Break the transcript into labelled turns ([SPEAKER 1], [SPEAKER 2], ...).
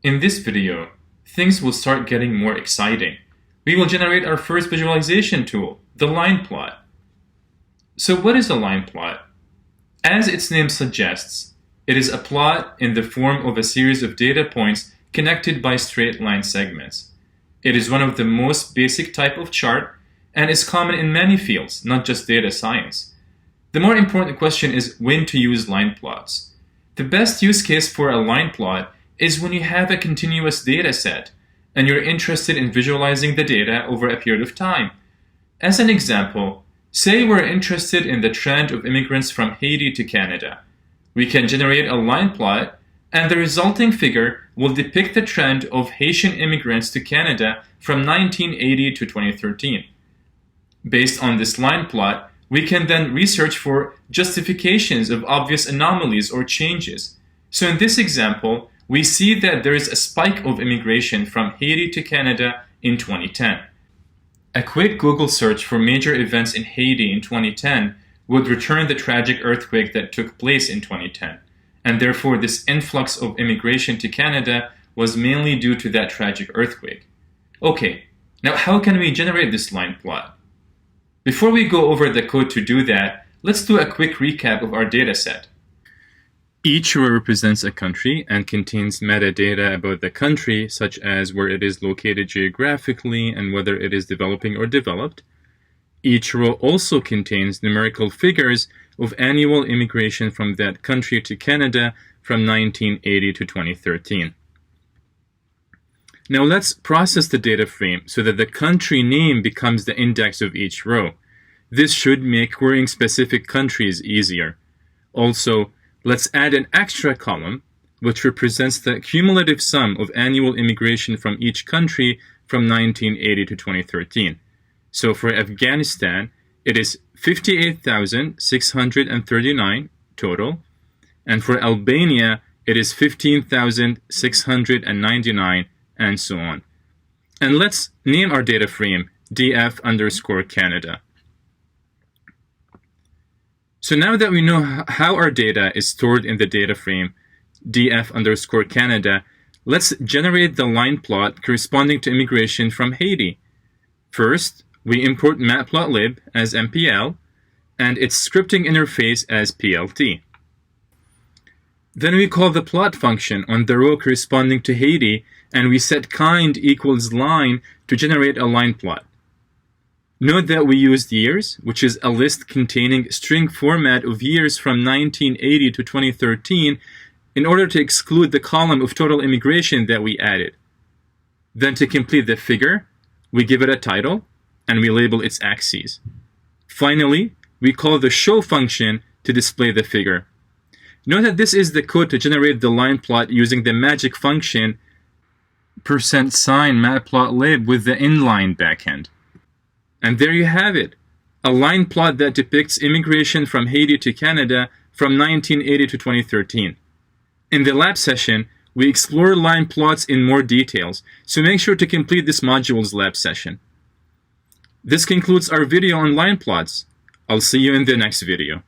[SPEAKER 1] In this video, things will start getting more exciting. We will generate our first visualization tool, the line plot. So what is a line plot? As its name suggests, it is a plot in the form of a series of data points connected by straight line segments. It is one of the most basic type of chart and is common in many fields, not just data science. The more important question is when to use line plots. The best use case for a line plot is when you have a continuous data set and you're interested in visualizing the data over a period of time. As an example, say we're interested in the trend of immigrants from Haiti to Canada. We can generate a line plot, and the resulting figure will depict the trend of Haitian immigrants to Canada from 1980 to 2013. Based on this line plot, we can then research for justifications of obvious anomalies or changes. So in this example, we see that there is a spike of immigration from Haiti to Canada in 2010. A quick Google search for major events in Haiti in 2010 would return the tragic earthquake that took place in 2010, and therefore this influx of immigration to Canada was mainly due to that tragic earthquake. Okay, now how can we generate this line plot? Before we go over the code to do that, let's do a quick recap of our data set. Each row represents a country and contains metadata about the country, such as where it is located geographically and whether it is developing or developed. Each row also contains numerical figures of annual immigration from that country to Canada from 1980 to 2013. Now let's process the data frame so that the country name becomes the index of each row. This should make querying specific countries easier. Also, let's add an extra column, which represents the cumulative sum of annual immigration from each country from 1980 to 2013. So for Afghanistan, it is 58,639 total, and for Albania, it is 15,699, and so on. And let's name our data frame df_Canada. So now that we know how our data is stored in the data frame df_Canada, let's generate the line plot corresponding to immigration from Haiti. First, we import matplotlib as MPL and its scripting interface as PLT. Then we call the plot function on the row corresponding to Haiti, and we set kind equals line to generate a line plot. Note that we used years, which is a list containing string format of years from 1980 to 2013, in order to exclude the column of total immigration that we added. Then to complete the figure, we give it a title, and we label its axes. Finally, we call the show function to display the figure. Note that this is the code to generate the line plot using the magic function %sign matplotlib with the inline backend. And there you have it, a line plot that depicts immigration from Haiti to Canada from 1980 to 2013. In the lab session, we explore line plots in more details, so make sure to complete this module's lab session. This concludes our video on line plots. I'll see you in the next video.